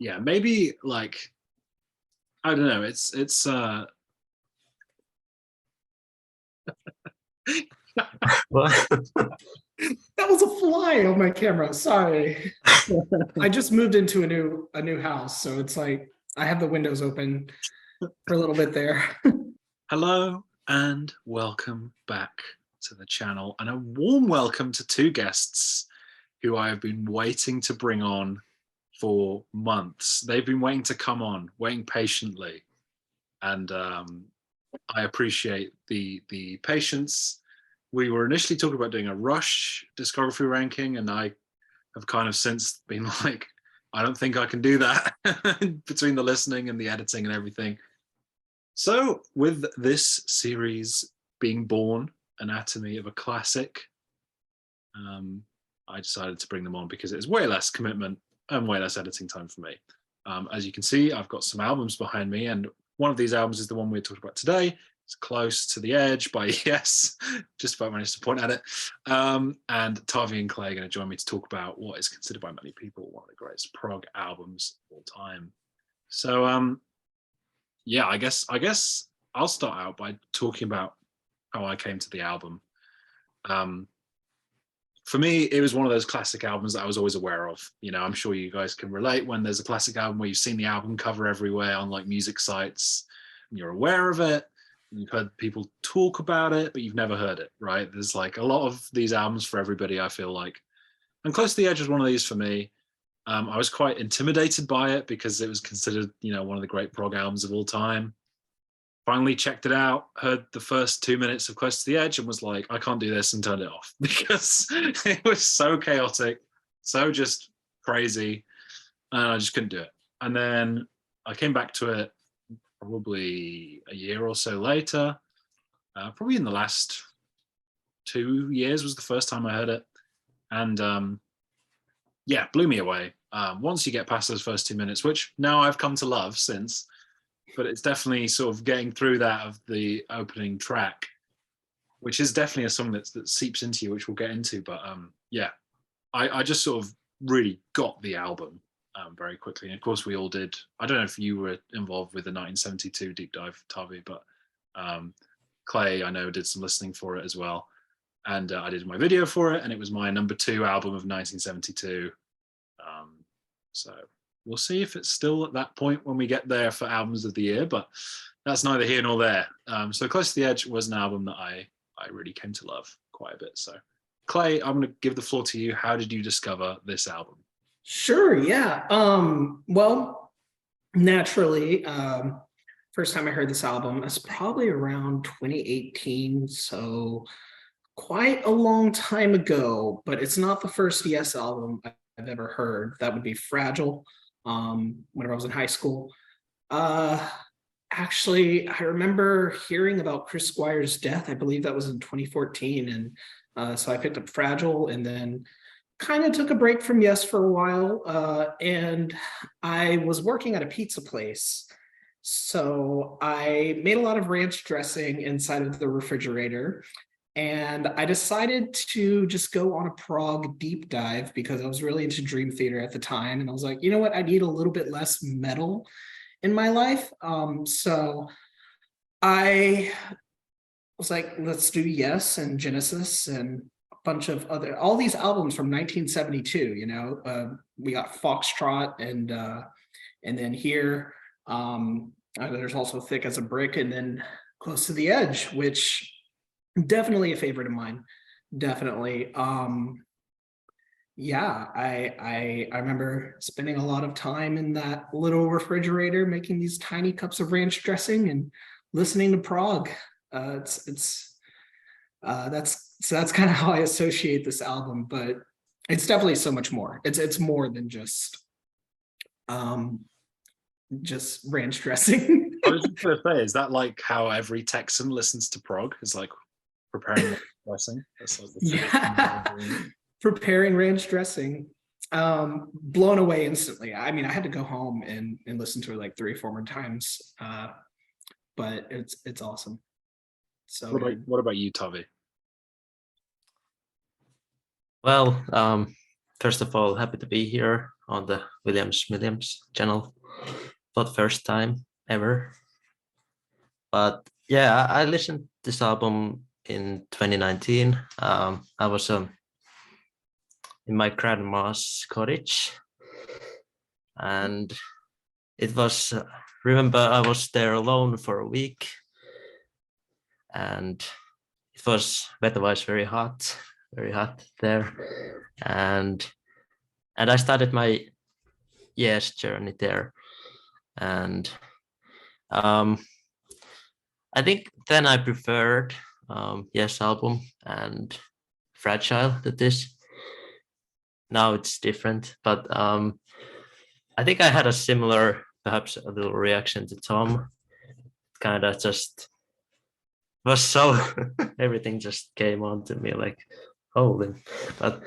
yeah, maybe like, I don't know. It's What? That was a fly on my camera. Sorry. I just moved into a new house, so it's like I have the windows open for a little bit there. Hello and welcome back to the channel, and a warm welcome to two guests who I have been waiting to bring on for months. They've been waiting to come on, waiting patiently, and I appreciate the patience. We were initially talking about doing a Rush discography ranking, and I have kind of since been like, I don't think I can do that between the listening and the editing and everything. So with this series being born, Anatomy of a Classic, I decided to bring them on because it's way less commitment and way less editing time for me. As you can see, I've got some albums behind me, and one of these albums is the one we're talking about today. It's Close to the Edge by Yes, just about managed to point at it. And Taavi and Clay are going to join me to talk about what is considered by many people one of the greatest prog albums of all time. So yeah, I guess I'll start out by talking about how I came to the album. For me, it was one of those classic albums that I was always aware of. You know, I'm sure you guys can relate when there's a classic album where you've seen the album cover everywhere on like music sites, and you're aware of it, and you've heard people talk about it, but you've never heard it, right? There's like a lot of these albums for everybody, I feel like. And Close to the Edge was one of these for me. I was quite intimidated by it because it was considered, you know, one of the great prog albums of all time. Finally checked it out, heard the first 2 minutes of Close to the Edge and was like, I can't do this, and turned it off because it was so chaotic, so just crazy, and I just couldn't do it. And then I came back to it probably a year or so later, probably in the last 2 years was the first time I heard it. And yeah, blew me away. Once you get past those first 2 minutes, which now I've come to love since, but it's definitely sort of getting through that of the opening track, which is definitely a song that seeps into you, which we'll get into. But yeah, I just sort of really got the album very quickly. And of course we all did. I don't know if you were involved with the 1972 deep dive, Taavi, but Clay, I know, did some listening for it as well. And I did my video for it, and it was my number 2 album of 1972. So we'll see if it's still at that point when we get there for albums of the year, but that's neither here nor there. So Close to the Edge was an album that I really came to love quite a bit. So Clay, I'm going to give the floor to you. How did you discover this album? Sure, yeah. Well, naturally, first time I heard this album was probably around 2018, so quite a long time ago, but it's not the first Yes album I've ever heard. That would be Fragile, whenever I was in high school. Actually, I remember hearing about Chris Squire's death. I believe that was in 2014, and so I picked up Fragile, and then kind of took a break from Yes for a while, and I was working at a pizza place. So I made a lot of ranch dressing inside of the refrigerator, and I decided to just go on a prog deep dive because I was really into Dream Theater at the time. And I was like, you know what? I need a little bit less metal in my life. So I was like, let's do Yes and Genesis and a bunch of all these albums from 1972, you know. We got Foxtrot and then here, there's also Thick as a Brick, and then Close to the Edge, which definitely a favorite of mine. Definitely. Yeah, I remember spending a lot of time in that little refrigerator making these tiny cups of ranch dressing and listening to prog. That's kind of how I associate this album, but it's definitely so much more. It's more than just ranch dressing. I was just going to say, is that like how every Texan listens to prog? Is like preparing ranch dressing? That's like the Yeah, preparing ranch dressing. Blown away instantly. I mean, I had to go home and listen to it like 3 or 4 more times, but it's awesome. So what about you, Taavi? Well, first of all, happy to be here. on the Williams channel for the first time ever. But yeah, I listened to this album in 2019. I was in my grandma's cottage, and it was, remember, I was there alone for a week, and it was weather-wise very hot there, and I started my journey there, and I think then I preferred Yes album and Fragile to this. Now it's different, but I think I had a similar, perhaps a little reaction to Tom. Kind of just was so everything just came on to me like holy. But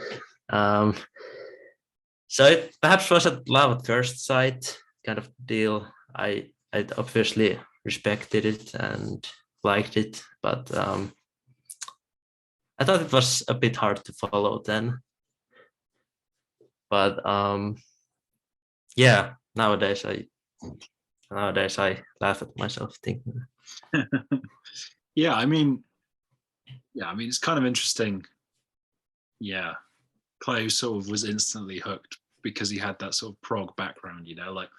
so it perhaps was a love at first sight kind of deal. I obviously respected it and liked it, but I thought it was a bit hard to follow then. But yeah, nowadays I laugh at myself thinking. Yeah, I mean, it's kind of interesting. Yeah, Clay sort of was instantly hooked because he had that sort of prog background, you know. Like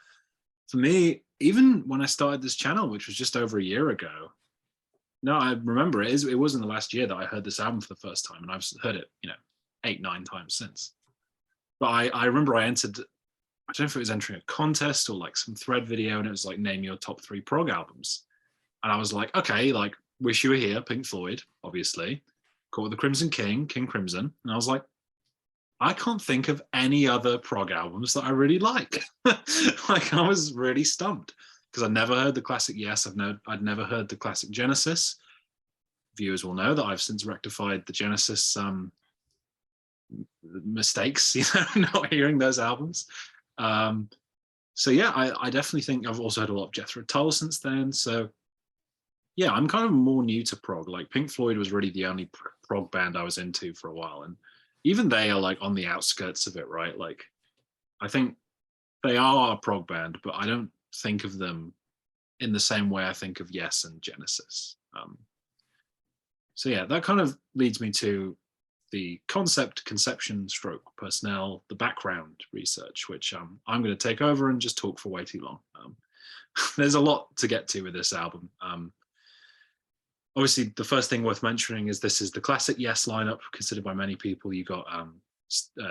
for me, even when I started this channel, which was just over a year ago. No, I remember it was in the last year that I heard this album for the first time, and I've heard it, 8-9 times since. But I remember I entered, I don't know if it was entering a contest or like some thread video, and it was like name your top 3 prog albums. And I was like, okay, like Wish You Were Here, Pink Floyd, obviously, Caught with the Crimson King, King Crimson. And I was like, I can't think of any other prog albums that I really like. Like I was really stumped because I never heard the classic Yes. I'd never heard the classic Genesis. Viewers will know that I've since rectified the Genesis mistakes, not hearing those albums. So yeah, I definitely think I've also heard a lot of Jethro Tull since then. So yeah, I'm kind of more new to prog. Like Pink Floyd was really the only prog band I was into for a while, and even they are like on the outskirts of it, right? Like I think they are a prog band, but I don't think of them in the same way I think of Yes and Genesis. So yeah, that kind of leads me to the conception stroke personnel, the background research, which I'm going to take over and just talk for way too long. There's a lot to get to with this album. Obviously, the first thing worth mentioning is this is the classic Yes lineup, considered by many people. You got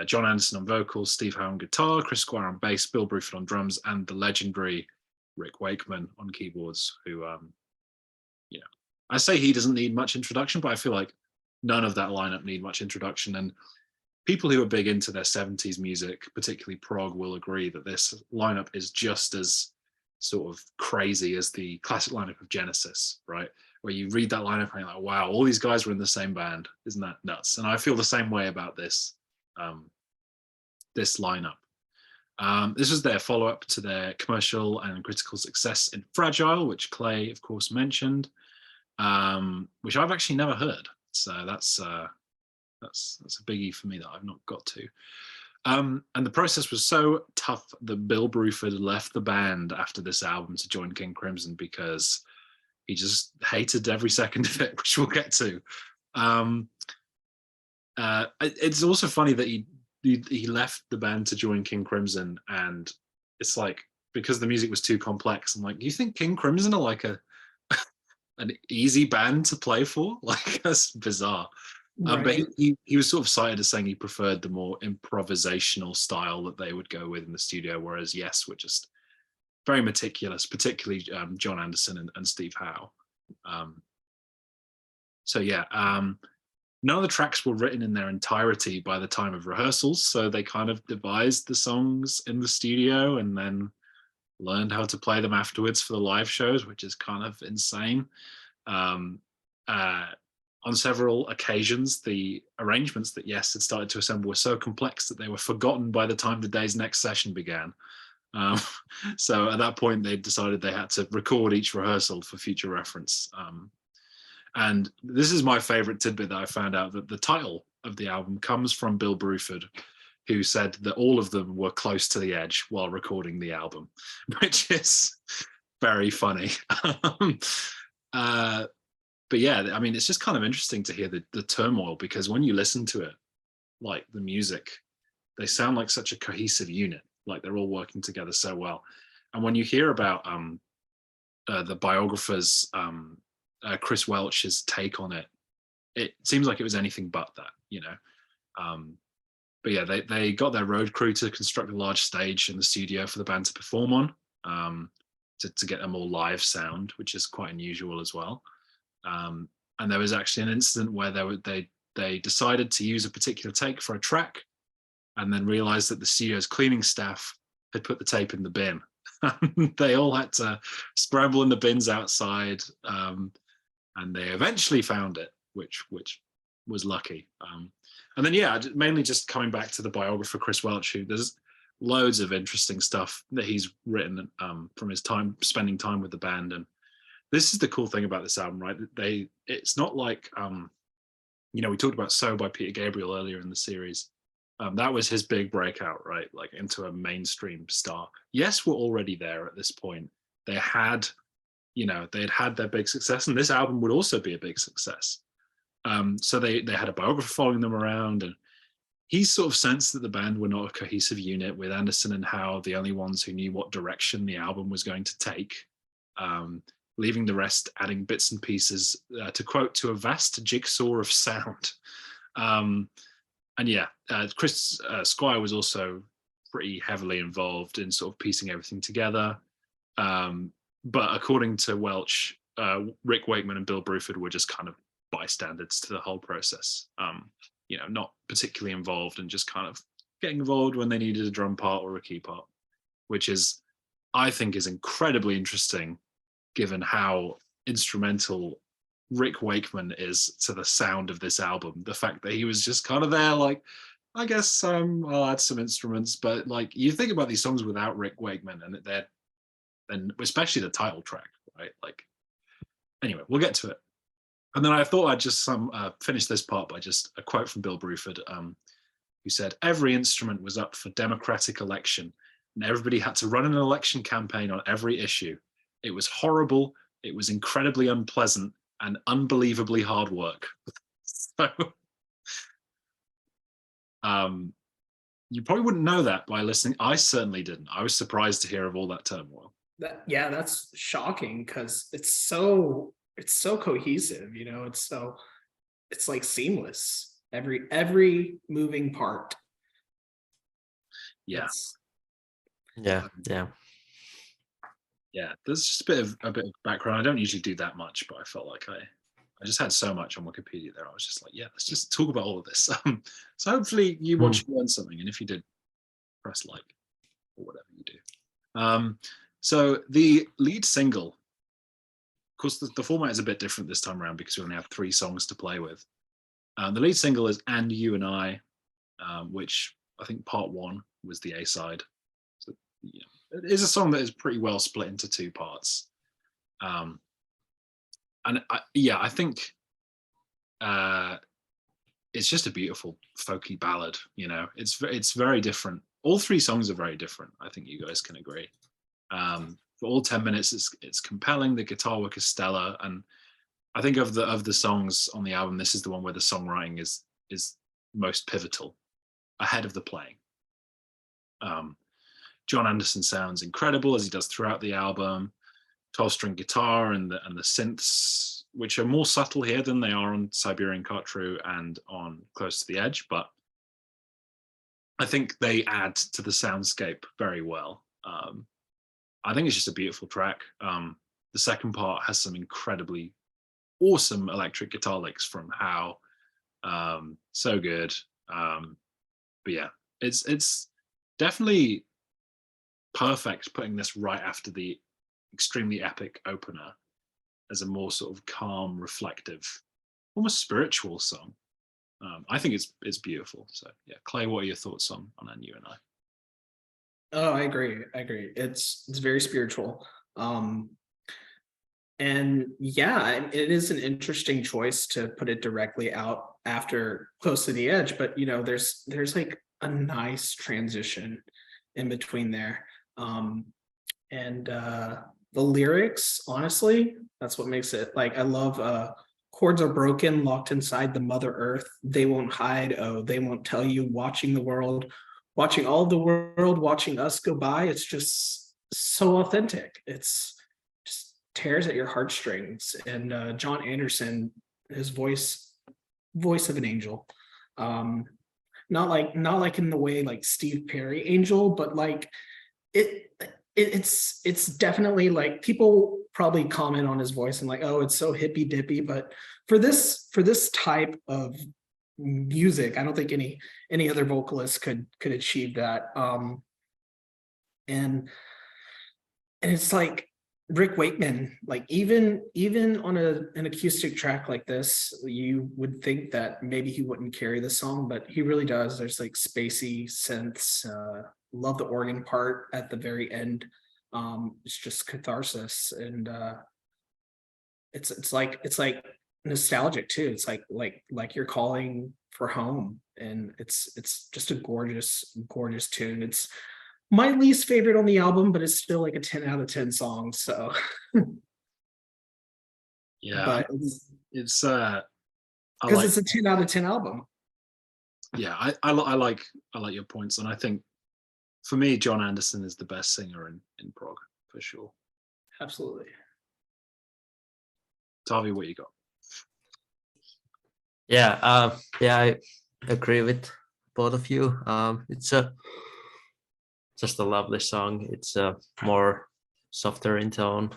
John Anderson on vocals, Steve Howe on guitar, Chris Squire on bass, Bill Bruford on drums, and the legendary Rick Wakeman on keyboards, who, I say he doesn't need much introduction, but I feel like none of that lineup need much introduction. And people who are big into their 70s music, particularly prog, will agree that this lineup is just as sort of crazy as the classic lineup of Genesis, right? Where you read that lineup and you're like, wow, all these guys were in the same band. Isn't that nuts? And I feel the same way about this, this lineup. This was their follow-up to their commercial and critical success in Fragile, which Clay, of course, mentioned, which I've actually never heard. So that's a biggie for me that I've not got to. And the process was so tough that Bill Bruford left the band after this album to join King Crimson because he just hated every second of it, which we'll get to. It's also funny that he left the band to join King Crimson, and it's like, because the music was too complex, I'm like, do you think King Crimson are like an easy band to play for? Like, that's bizarre. Right. But he was sort of cited as saying he preferred the more improvisational style that they would go with in the studio, whereas Yes were just very meticulous, particularly John Anderson and Steve Howe. So yeah, none of the tracks were written in their entirety by the time of rehearsals, so they kind of devised the songs in the studio and then learned how to play them afterwards for the live shows, which is kind of insane. On several occasions, the arrangements that Yes had started to assemble were so complex that they were forgotten by the time the day's next session began. So at that point, they decided they had to record each rehearsal for future reference. And this is my favorite tidbit that I found out, that the title of the album comes from Bill Bruford who said that all of them were close to the edge while recording the album, which is very funny. But yeah, I mean, it's just kind of interesting to hear the turmoil, because when you listen to it, like the music, they sound like such a cohesive unit, like they're all working together so well. And when you hear about the biographer's Chris Welch's take on it, it seems like it was anything but that, you know. But yeah, they got their road crew to construct a large stage in the studio for the band to perform on, to get a more live sound, which is quite unusual as well. And there was actually an incident where they decided to use a particular take for a track, and then realized that the studio's cleaning staff had put the tape in the bin. They all had to scramble in the bins outside, and they eventually found it, which was lucky. And then yeah, mainly just coming back to the biographer Chris Welch, who there's loads of interesting stuff that he's written from his time spending time with the band. And this is the cool thing about this album, right? It's not like you know, we talked about So by Peter Gabriel earlier in the series. That was his big breakout, right? Like into a mainstream star. Yes, we're already there at this point. They had had their big success, and this album would also be a big success. So they had a biographer following them around, and he sort of sensed that the band were not a cohesive unit, with Anderson and Howe the only ones who knew what direction the album was going to take, leaving the rest adding bits and pieces, to quote, to a vast jigsaw of sound. And yeah, Chris Squire was also pretty heavily involved in sort of piecing everything together. But according to Welch, Rick Wakeman and Bill Bruford were just kind of bystanders to the whole process. You know, not particularly involved, and just kind of getting involved when they needed a drum part or a key part, which is, I think, is incredibly interesting, given how instrumental Rick Wakeman is to the sound of this album. The fact that he was just kind of there, like, I guess I'll add some instruments, but like, you think about these songs without Rick Wakeman, and then especially the title track, right? Like, anyway, we'll get to it. And then I thought I'd just finish this part by just a quote from Bill Bruford, who said, "Every instrument was up for democratic election, and everybody had to run an election campaign on every issue. It was horrible, it was incredibly unpleasant, and unbelievably hard work." So, you probably wouldn't know that by listening. I certainly didn't. I was surprised to hear of all that turmoil. That's shocking, because it's so cohesive, you know. It's like seamless. Every moving part. Yes. Yeah. There's just a bit of background. I don't usually do that much, but I felt like I just had so much on Wikipedia there. I was just like, yeah, let's just talk about all of this. So hopefully you watched and learned something, and if you did, press like or whatever you do. So the lead single, of course, the format is a bit different this time around because we only have 3 songs to play with. The lead single is "And You and I," which I think part 1 was the A-side. So, you know, it is a song that is pretty well split into 2 parts. And I think it's just a beautiful folky ballad. You know, it's very different. All 3 songs are very different. I think you guys can agree. For all 10 minutes, it's compelling. The guitar work is stellar, and I think of the songs on the album, this is the one where the songwriting is most pivotal, ahead of the playing. John Anderson sounds incredible, as he does throughout the album. 12-string guitar and the synths, which are more subtle here than they are on Siberian Cartru and on Close to the Edge, but I think they add to the soundscape very well. I think it's just a beautiful track. The second part has some incredibly awesome electric guitar licks from Howe. So good. But yeah, it's definitely perfect putting this right after the extremely epic opener as a more sort of calm, reflective, almost spiritual song. I think it's beautiful. So yeah, Clay, what are your thoughts on "And You and I"? Oh, I agree. It's very spiritual. And yeah, it is an interesting choice to put it directly out after Close to the Edge, but you know, there's like a nice transition in between there. And the lyrics, honestly, that's what makes it, like, I love chords are broken, locked inside the mother earth. They won't hide. Oh, they won't tell you. Watching the world, watching all the world, watching us go by. It's just so authentic. It's just tears at your heartstrings. And John Anderson, his voice of an angel. Not like in the way like Steve Perry angel, but like it's definitely, like, people probably comment on his voice and like, oh, it's so hippy dippy, but for this type of music, I don't think any other vocalist could achieve that. And it's like Rick Wakeman, like even on an acoustic track like this, you would think that maybe he wouldn't carry the song, but he really does. There's like spacey synths. Love the organ part at the very end. It's just catharsis, and it's like nostalgic too. It's like you're calling for home, and it's just a gorgeous tune. It's my least favorite on the album, but it's still like a 10 out of 10 song. So Yeah, but it's I because like, it's a 10 out of 10 album. yeah, I like your points, and I think for me, John Anderson is the best singer in prog for sure. Absolutely. Taavi, what you got? Yeah, I agree with both of you. It's just a lovely song. It's more softer in tone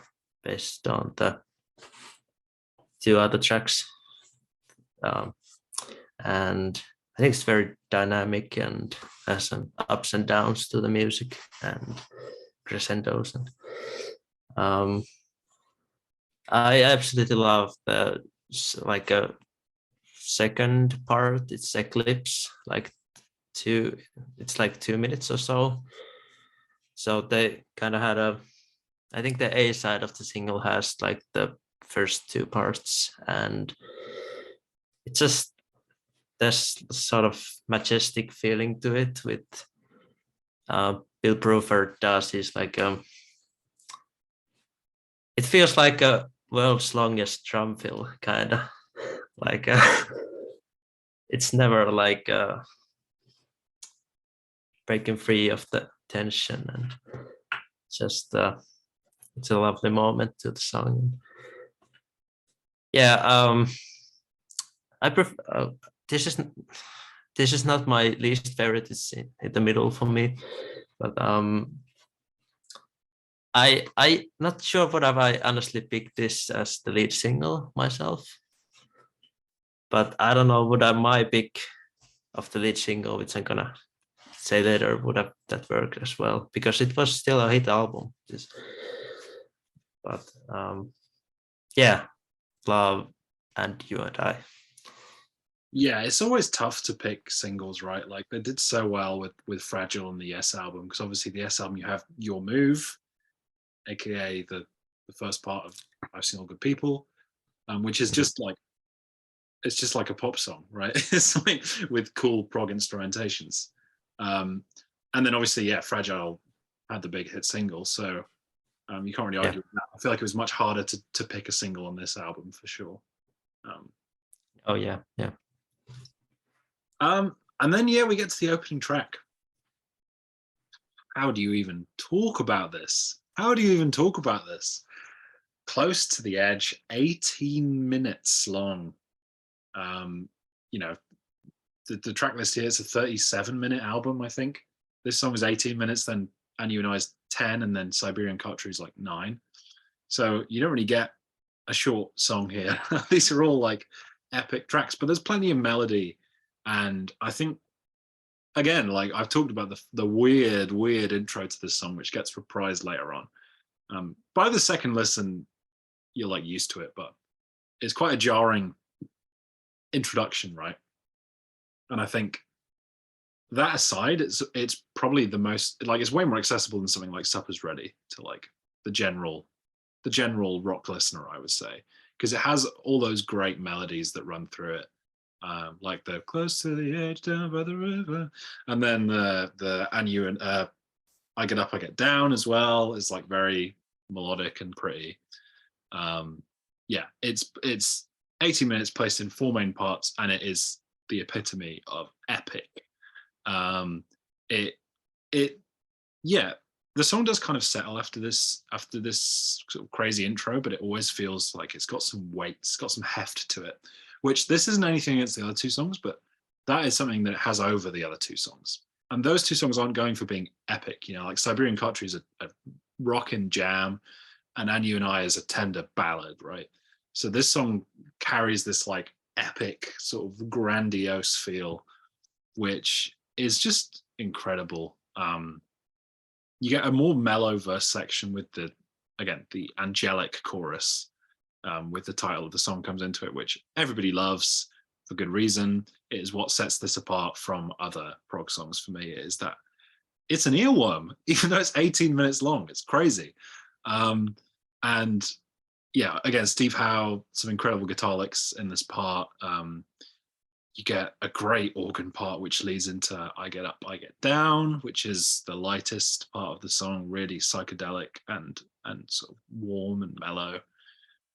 based on the two other tracks. And I think it's very dynamic and has some ups and downs to the music and crescendos. And I absolutely love the like a second part. It's Eclipse, like it's like 2 minutes or so. So they kind of had I think the A side of the single has like the first two parts, and it's just there's sort of majestic feeling to it with Bill Bruford does his like it feels like a world's longest drum fill kind of like it's never like breaking free of the tension, and just it's a lovely moment to the song. Yeah, I prefer this is not my least favorite. It's in the middle for me, but I not sure what have I honestly picked this as the lead single myself, but I don't know would my pick of the lead single, which I'm gonna say later, would have that worked as well, because it was still a hit album. But yeah, Love and You and I. Yeah, it's always tough to pick singles, right? Like they did so well with Fragile and the Yes album, because obviously the Yes album you have Your Move, aka the first part of I've Seen All Good People, which is just like it's just like a pop song, right? It's like with cool prog instrumentations. And then obviously, yeah, Fragile had the big hit single, so you can't really argue with that. I feel like it was much harder to pick a single on this album for sure. Oh yeah. And then yeah, we get to the opening track. How do you even talk about this? How do you even talk about this? Close to the Edge, 18 minutes long. You know, the track list here, it's a 37-minute album, I think. This song is 18 minutes, then And You and I is 10, and then Siberian Kotru is like 9. So you don't really get a short song here. These are all like epic tracks, but there's plenty of melody. And I think, again, like I've talked about the weird intro to this song, which gets reprised later on. By the second listen, you're like used to it, but it's quite a jarring introduction, right? And I think that aside, it's probably the most, like, it's way more accessible than something like Supper's Ready to like the general rock listener, I would say, because it has all those great melodies that run through it. like the close to the edge down by the river, and then the and you and I get up, I get down as well is like very melodic and pretty. Yeah, it's 80 minutes placed in 4 main parts, and it is the epitome of epic. It yeah, the song does kind of settle after this sort of crazy intro, but it always feels like it's got some weight, it's got some heft to it, which this isn't anything against the other two songs, but that is something that it has over the other two songs. And those two songs aren't going for being epic, you know, like Siberian Country is a rockin' jam, and You and I is a tender ballad, right? So this song carries this like epic sort of grandiose feel, which is just incredible. You get a more mellow verse section with the angelic chorus, with the title of the song comes into it, which everybody loves for good reason. It is what sets this apart from other prog songs for me, is that it's an earworm, even though it's 18 minutes long. It's crazy. And yeah, again, Steve Howe, some incredible guitar licks in this part. You get a great organ part, which leads into I Get Up, I Get Down, which is the lightest part of the song, really psychedelic and sort of warm and mellow.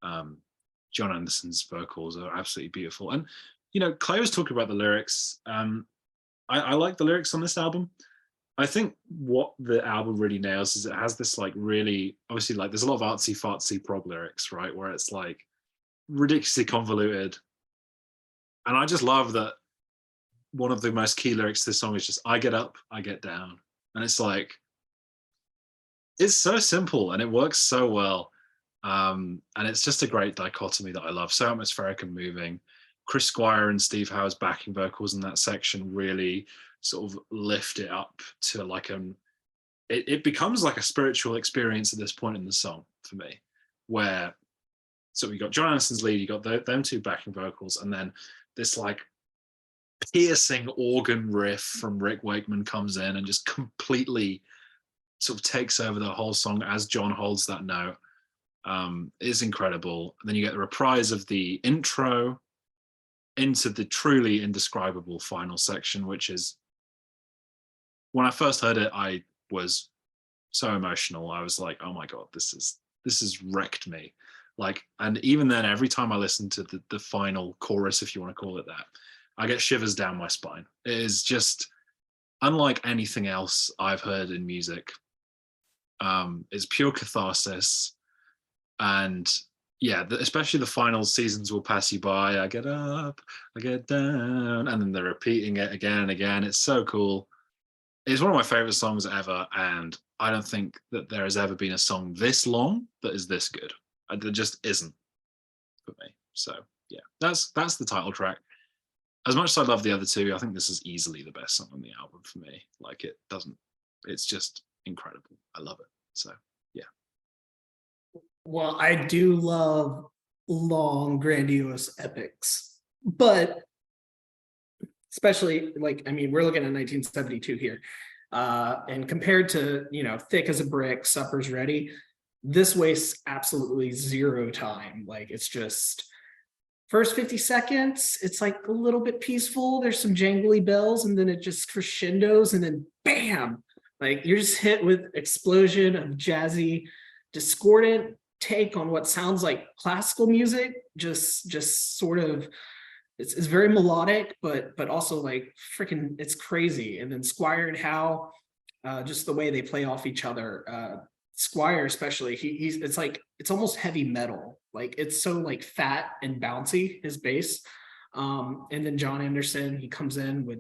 John Anderson's vocals are absolutely beautiful. And, you know, Clay was talking about the lyrics. I like the lyrics on this album. I think what the album really nails is it has this like really, obviously, like there's a lot of artsy fartsy prog lyrics, right? Where it's like ridiculously convoluted. And I just love that one of the most key lyrics to this song is just, I get up, I get down. And it's like, it's so simple and it works so well. And it's just a great dichotomy that I love. So atmospheric and moving. Chris Squire and Steve Howe's backing vocals in that section really sort of lift it up to like it becomes like a spiritual experience at this point in the song for me, where so we got John Anderson's lead, you got them two backing vocals, and then this like piercing organ riff from Rick Wakeman comes in and just completely sort of takes over the whole song as John holds that note. Is incredible. And then you get the reprise of the intro into the truly indescribable final section, which is, when I first heard it, I was so emotional. I was like, oh my God, this has wrecked me. Like, and even then, every time I listen to the final chorus, if you want to call it that, I get shivers down my spine. It is just unlike anything else I've heard in music. It's pure catharsis. And yeah, especially the final seasons will pass you by. I get up, I get down, and then they're repeating it again and again. It's so cool. It's one of my favorite songs ever, and I don't think that there has ever been a song this long that is this good. There just isn't for me. So yeah, that's the title track. As much as I love the other two, I think this is easily the best song on the album for me. Like, it's just incredible. I love it. So yeah. Well, I do love long, grandiose epics, but especially like, I mean, we're looking at 1972 here. And compared to, you know, Thick as a Brick, Supper's Ready, this wastes absolutely zero time. Like, it's just first 50 seconds, it's like a little bit peaceful. There's some jangly bells, and then it just crescendos, and then bam, like you're just hit with explosion of jazzy, discordant take on what sounds like classical music. Just sort of, it's very melodic, but also like freaking, it's crazy. And then Squire and Howe, just the way they play off each other. Squire especially, he's it's like, it's almost heavy metal. Like, it's so like fat and bouncy, his bass. And then John Anderson, he comes in with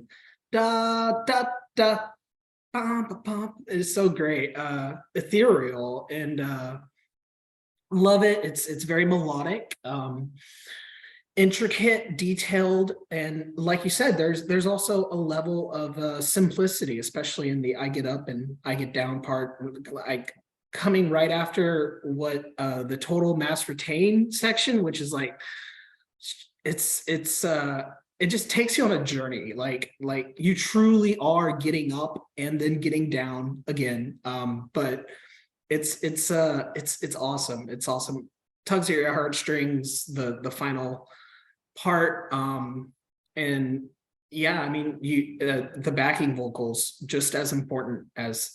da da da bum, bum, bum. It's so great, ethereal, and love it. It's very melodic, intricate, detailed, and like you said, there's also a level of simplicity, especially in the I Get Up and I Get Down part, like coming right after what the Total Mass Retain section, which is like, it just takes you on a journey. Like you truly are getting up and then getting down again. But it's awesome. It's awesome. Tugs at your heartstrings, the final part. And yeah, I mean, the backing vocals just as important as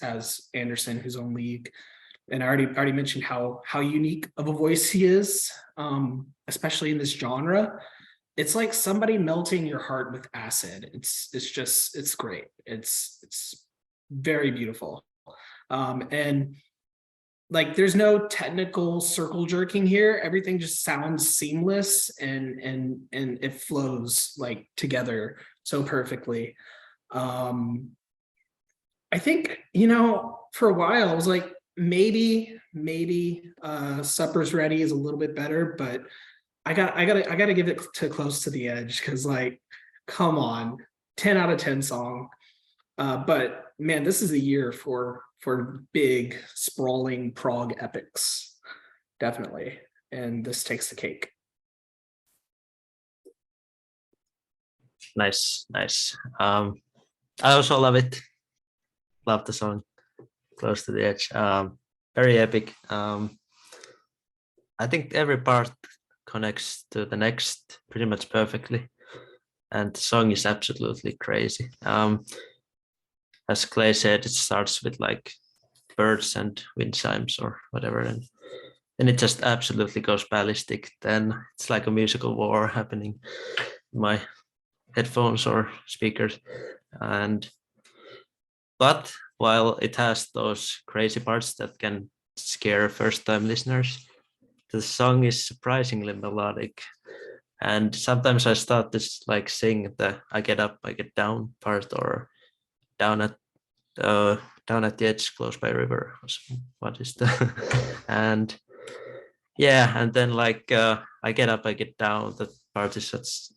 Anderson, who's on lead. And I already mentioned how unique of a voice he is, especially in this genre. It's like somebody melting your heart with acid. It's great. It's very beautiful. And like there's no technical circle jerking here. Everything just sounds seamless and it flows like together so perfectly. I think, for a while I was like, maybe Supper's Ready is a little bit better, but I gotta give it to Close to the Edge, because like, come on, 10 out of 10 song. But man, this is a year for big sprawling prog epics, definitely, and this takes the cake. Nice. I also love it. Love the song Close to the Edge. Very epic. I think every part connects to the next pretty much perfectly, and the song is absolutely crazy. As Clay said, it starts with like birds and wind chimes or whatever, and then it just absolutely goes ballistic. Then it's like a musical war happening in my headphones or speakers. But while it has those crazy parts that can scare first-time listeners, the song is surprisingly melodic. And sometimes I start to like sing the "I get up, I get down" part, or down at the edge, close by a river. What is the and yeah, and then like I get up, I get down. That part is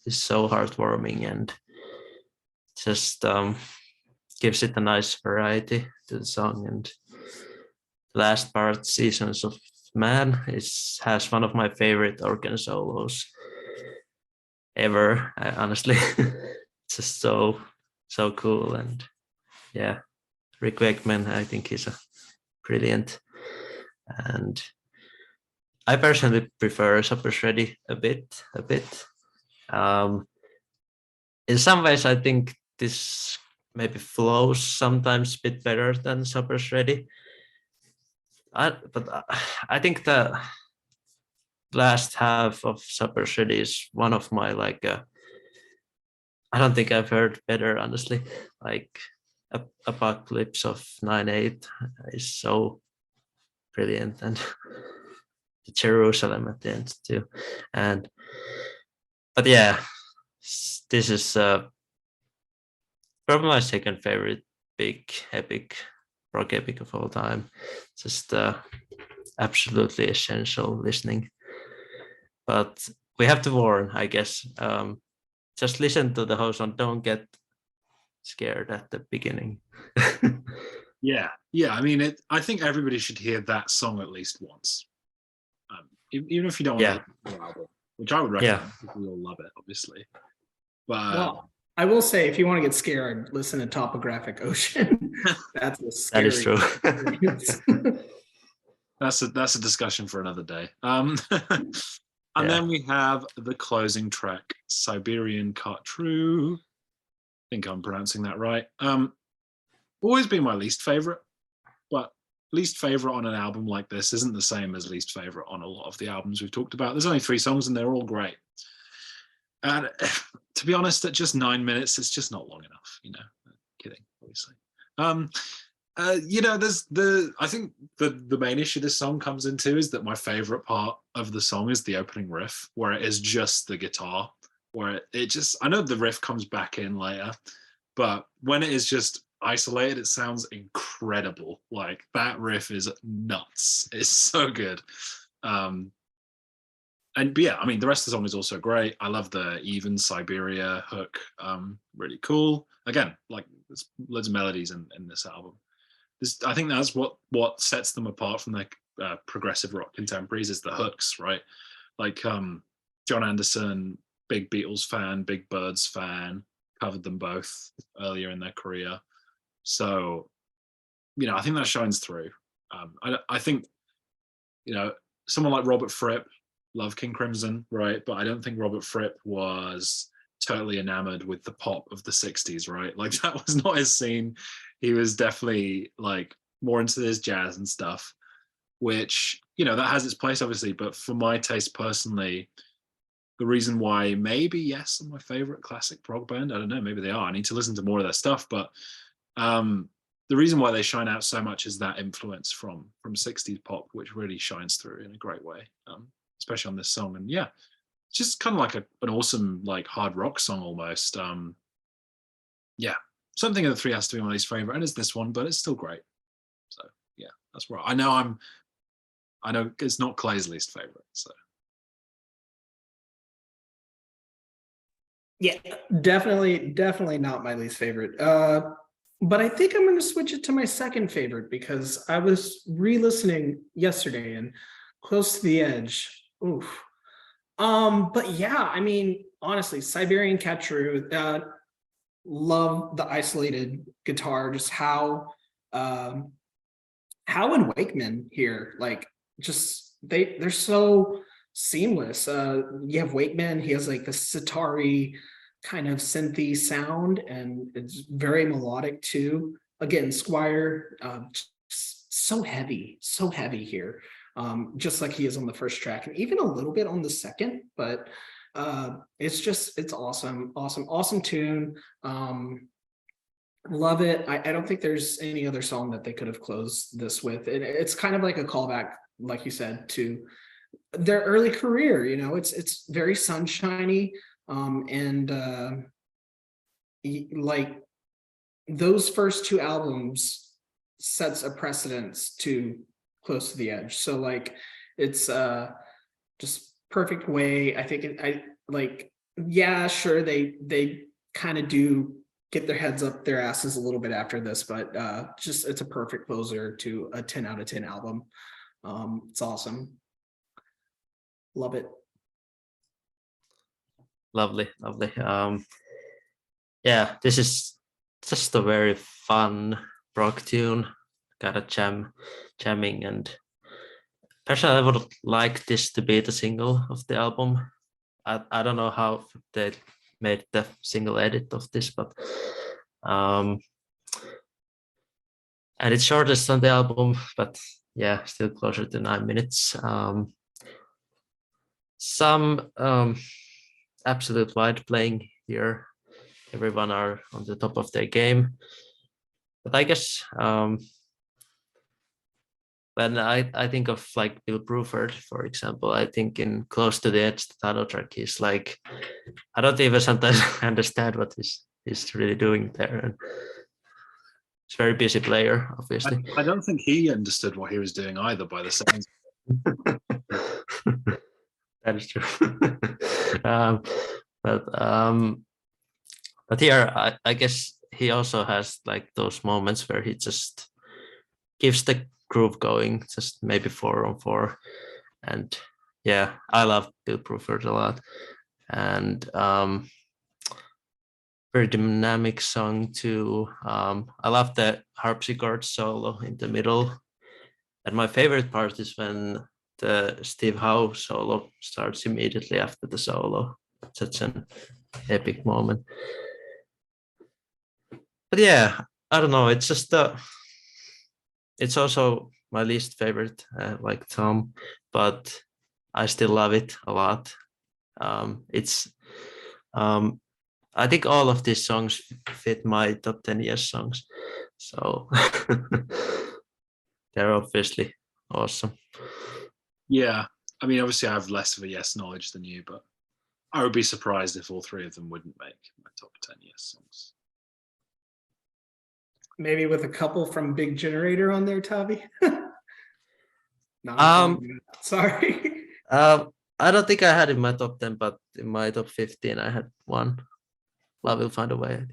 so heartwarming and just gives it a nice variety to the song. And the last part, Seasons of Man, has one of my favorite organ solos ever. Honestly, it's just so cool. And yeah, Rick Wakeman, I think he's a brilliant. And I personally prefer Supper's Ready a bit. In some ways, I think this maybe flows sometimes a bit better than Supper's Ready. But I think the last half of Supper's Ready is one of my like. I don't think I've heard better, honestly. Like Apocalypse of 9/8 is so brilliant, and the Jerusalem at the end too. But yeah, this is probably my second favorite big epic rock epic of all time. Just absolutely essential listening. But we have to warn, I guess. Just listen to the whole song. Don't get scared at the beginning. Yeah. I mean, I think everybody should hear that song at least once, even if you don't want to listen to the album, which I would recommend. Because we all love it, obviously. But well, I will say, if you want to get scared, listen to Topographic Ocean. That's a scary. That is true. That's a discussion for another day. And then we have the closing track, Siberian Cartru. I think I'm pronouncing that right. Always been my least favorite, but least favorite on an album like this isn't the same as least favorite on a lot of the albums we've talked about. There's only 3 songs and they're all great. And to be honest, at just 9 minutes, it's just not long enough. Kidding, obviously. There's I think the main issue this song comes into is that my favorite part of the song is the opening riff, where it is just the guitar, where it just, I know the riff comes back in later, but when it is just isolated, it sounds incredible. Like that riff is nuts. It's so good. But yeah, I mean, the rest of the song is also great. I love the even Siberia hook. Really cool. Again, like there's loads of melodies in this album. I think that's what sets them apart from their progressive rock contemporaries is the hooks, right? Like John Anderson, big Beatles fan, big Birds fan, covered them both earlier in their career. So, I think that shines through. I think, someone like Robert Fripp, love King Crimson, right? But I don't think Robert Fripp was totally enamored with the pop of the 60s, right? Like that was not his scene. He was definitely like more into this jazz and stuff, which, you know, that has its place obviously, but for my taste personally, the reason why maybe Yes are my favorite classic prog band, I don't know, maybe they are, I need to listen to more of their stuff, but the reason why they shine out so much is that influence from 60s pop, which really shines through in a great way, especially on this song. And yeah, it's just kind of like an awesome like hard rock song almost. Yeah, something of the three has to be my least favorite, and it's this one, but it's still great. So yeah, that's where I know it's not Clay's least favorite. So Yeah, definitely not my least favorite. But I think I'm going to switch it to my second favorite because I was re-listening yesterday and Close to the Edge. Oof. But yeah, I mean, honestly, Siberian Cat Shrew, love the isolated guitar, just how in Wakeman here, like just they're so seamless. You have Wakeman, he has like the sitar-y kind of synthy sound, and it's very melodic too. Again, Squire, so heavy here, just like he is on the first track, and even a little bit on the second. But it's awesome tune. Love it. I don't think there's any other song that they could have closed this with. It's kind of like a callback, like you said, to their early career. You know, it's very sunshiny, and like those first two albums sets a precedence to Close to the Edge. So like it's just perfect way. I think I like, yeah, sure, they kind of do get their heads up their asses a little bit after this, but just it's a perfect closer to a 10 out of 10 album. It's awesome. Love it. Lovely. Yeah, this is just a very fun rock tune. Got a jamming, and personally, I would like this to be the single of the album. I don't know how they made the single edit of this, but and it's shortest on the album, but yeah, still closer to 9 minutes. Some absolute wide playing here. Everyone are on the top of their game, but I guess when I think of like Bill Bruford, for example, I think in Close to the Edge, the title track is like, I don't even sometimes understand what he's really doing there. And it's a very busy player, obviously. I don't think he understood what he was doing either by the sounds. That is true. But here, I guess he also has like those moments where he just gives the groove going, just maybe 4-on-4. And yeah, I love Bill Bruford a lot. And very dynamic song too. I love the harpsichord solo in the middle. And my favorite part is when the Steve Howe solo starts immediately after the solo. Such an epic moment. But yeah, I don't know. It's just it's also my least favorite, like Tom, but I still love it a lot. It's I think all of these songs fit my top 10 Yes songs, so they're obviously awesome. Yeah, I mean, obviously, I have less of a Yes knowledge than you, but I would be surprised if all three of them wouldn't make my top 10 Yes songs. Maybe with a couple from Big Generator on there, Taavi. Um, Sorry. I don't think I had in my top 10, but in my top 15, I had one. Love Will Find a Way,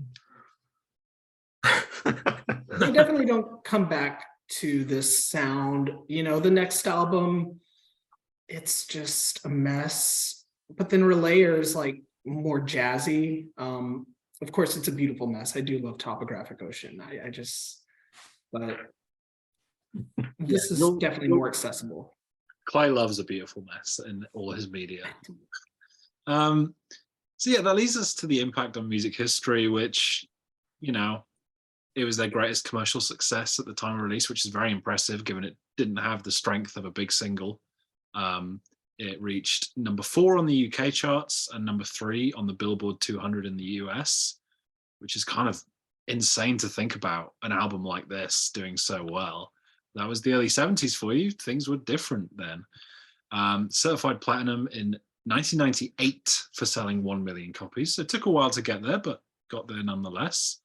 I think. They definitely don't come back to this sound. You know, the next album, it's just a mess. But then Relayer is like more jazzy. Of course, it's a beautiful mess. I do love Topographic Ocean. But this is definitely more accessible. Clay loves a beautiful mess in all his media. So yeah, that leads us to the impact on music history, which, you know, it was their greatest commercial success at the time of release, which is very impressive given it didn't have the strength of a big single. It reached number 4 on the UK charts and number 3 on the Billboard 200 in the US, which is kind of insane to think about, an album like this doing so well. That was the early 70s for you. Things were different then. Certified platinum in 1998 for selling 1 million copies. So it took a while to get there, but got there nonetheless.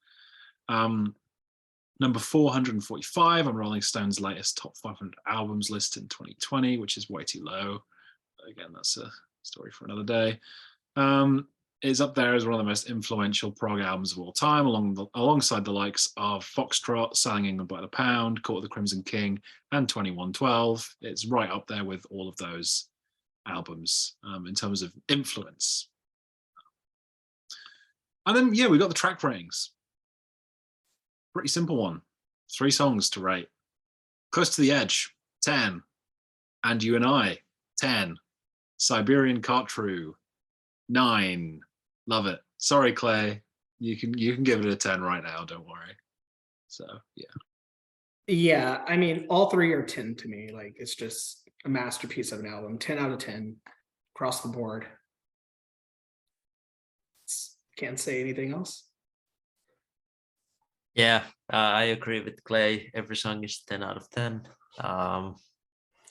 Number 445 on Rolling Stone's latest top 500 albums list in 2020, which is way too low. Again, that's a story for another day. It's up there as one of the most influential prog albums of all time, alongside the likes of Foxtrot, Selling England by the Pound, Court of the Crimson King, and 2112. It's right up there with all of those albums in terms of influence. And then, yeah, we got the track ratings. Pretty simple one. 3 songs to rate. Close to the Edge, 10. And You and I, 10. Siberian Cartrew, 9. Love it. Sorry, Clay. You can give it a 10 right now, don't worry. So yeah. Yeah, I mean, all 3 are 10 to me. Like, it's just a masterpiece of an album. 10 out of 10 across the board. Can't say anything else. Yeah, I agree with Clay. Every song is 10 out of 10.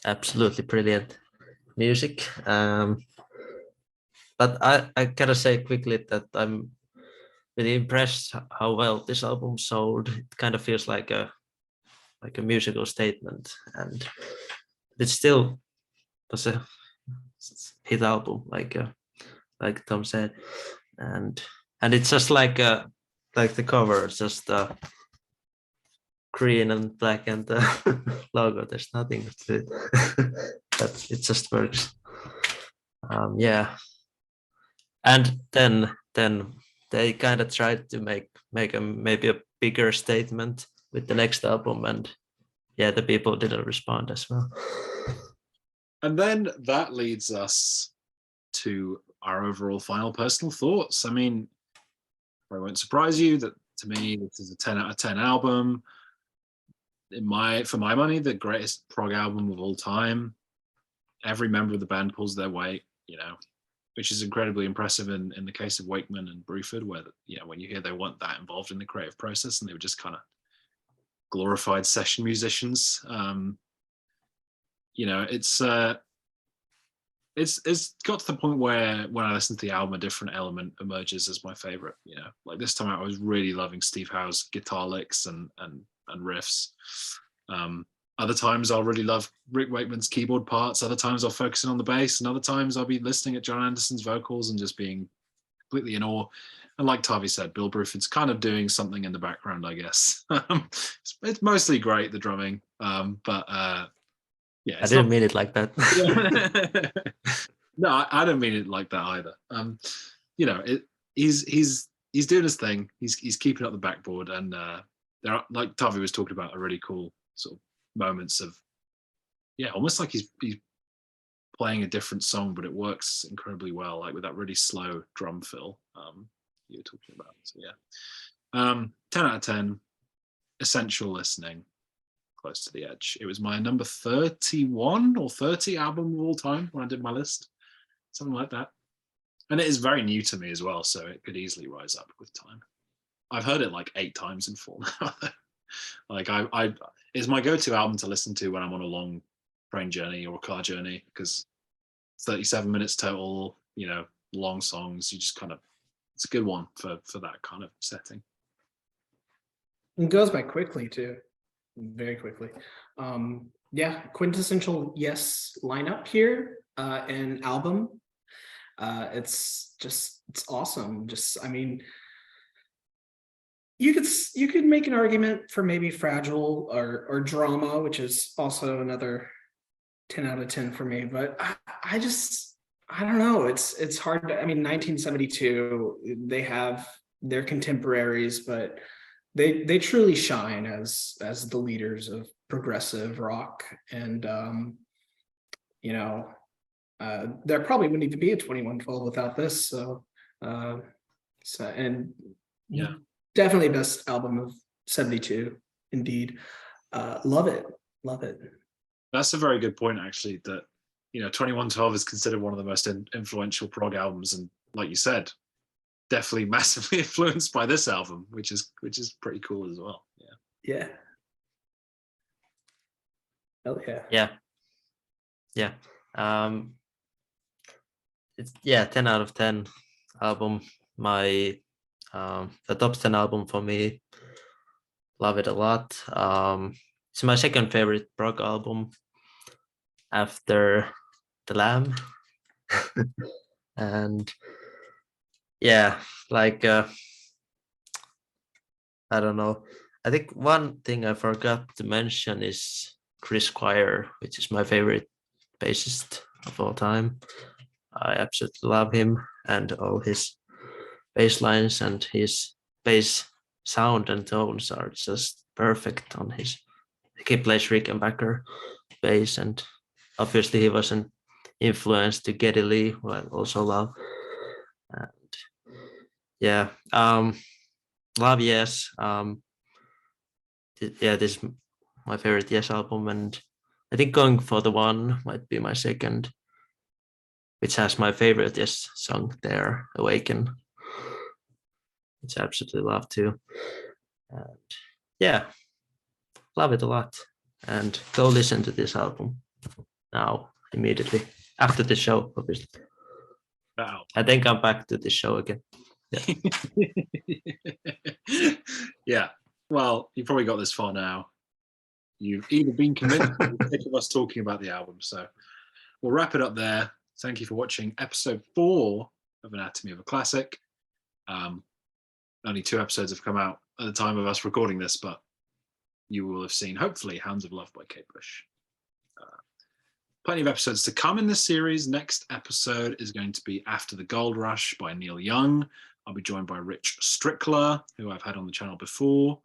Absolutely brilliant music. But I gotta say quickly that I'm really impressed how well this album sold. It kind of feels like a musical statement, and it still was a hit album, like Tom said, and it's just like the cover, it's just green and black and the logo. There's nothing to it, but it just works. Yeah, and then they kind of tried to make maybe a bigger statement with the next album, and yeah, the people didn't respond as well. And then that leads us to our overall final personal thoughts. I mean, I won't surprise you that to me this is a 10 out of 10 album. For my money, the greatest prog album of all time. Every member of the band pulls their weight, you know, which is incredibly impressive in the case of Wakeman and Bruford, where, you know, when you hear they weren't that involved in the creative process and they were just kind of glorified session musicians. You know, it's got to the point where when I listen to the album, a different element emerges as my favorite. You know, like this time out, I was really loving Steve Howe's guitar licks and riffs. Other times I'll really love Rick Wakeman's keyboard parts. Other times I'll focus in on the bass, and other times I'll be listening at John Anderson's vocals and just being completely in awe. And like Taavi said, Bill Bruford's kind of doing something in the background, I guess. It's mostly great, the drumming, but yeah, I didn't mean it like that. No, I don't mean it like that either. You know, he's doing his thing. He's keeping up the backboard, and there are, like Taavi was talking about, a really cool sort of moments of, yeah, almost like he's playing a different song, but it works incredibly well, like with that really slow drum fill you were talking about. So yeah, 10 out of 10, essential listening. Close to the Edge. It was my number 31 or 30 album of all time when I did my list, something like that. And it is very new to me as well, so it could easily rise up with time. I've heard it like 8 times in full now. Like it's my go-to album to listen to when I'm on a long train journey or a car journey, because 37 minutes total, you know, long songs. You just kind of, it's a good one for that kind of setting. It goes by quickly too. Very quickly. Yeah, quintessential Yes lineup here, and album. It's awesome. I mean, you could make an argument for maybe Fragile or Drama, which is also another 10 out of 10 for me, but I don't know. It's hard to, I mean, 1972, they have their contemporaries, but they truly shine as the leaders of progressive rock. And you know, there probably wouldn't even be a 2112 without this. So So, and Yeah. definitely best album of 72, indeed. Love it. That's a very good point, actually, that, 2112 is considered one of the most influential prog albums. And like you said, definitely massively influenced by this album, which is pretty cool as well. Yeah. Hell yeah. Yeah. It's 10 out of 10 album. My the top 10 album for me. Love it a lot. It's my second favorite prog album after The Lamb. And like I don't know. I think one thing I forgot to mention is Chris Squire, which is my favorite bassist of all time. I absolutely love him and all his bass lines, and his bass sound and tones are just perfect on his. He plays Rickenbacker bass, and obviously he was an influence to Geddy Lee, who I also love. And love Yes. This is my favorite Yes album, and I think Going for the One might be my second, which has my favorite Yes song there, Awaken, which I absolutely love too. And love it a lot. And go listen to this album now, immediately, after the show, obviously. Wow. I think I'm back to the show again. Yeah. Well, you probably got this far now. You've either been convinced or you're sick of us talking about the album. So we'll wrap it up there. Thank you for watching episode 4 of Anatomy of a Classic. Only 2 episodes have come out at the time of us recording this, but you will have seen, hopefully, Hounds of Love by Kate Bush. Plenty of episodes to come in this series. Next episode is going to be After the Gold Rush by Neil Young. I'll be joined by Rich Strickler, who I've had on the channel before,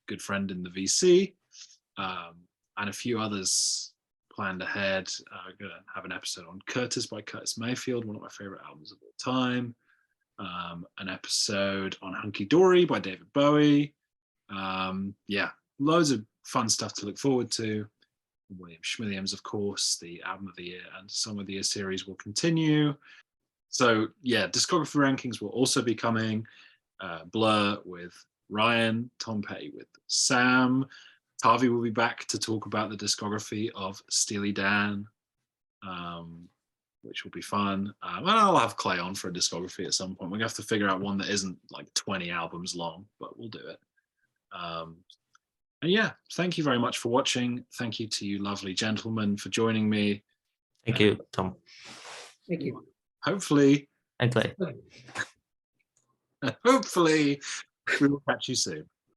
good friend in the VC, and a few others planned ahead. I'm going to have an episode on Curtis by Curtis Mayfield, one of my favorite albums of all time. An episode on Hunky Dory by David Bowie. Loads of fun stuff to look forward to. William Schmilliams, of course, the Album of the Year and Song of the Year series will continue. So discography rankings will also be coming. Blur with Ryan, Tom Petty with Sam. Taavi will be back to talk about the discography of Steely Dan, which will be fun. And I'll have Clay on for a discography at some point. We're going to have to figure out one that isn't like 20 albums long, but we'll do it. And thank you very much for watching. Thank you to you lovely gentlemen for joining me. Thank you, Tom. Thank you. Hopefully, And Clay. hopefully we will catch you soon.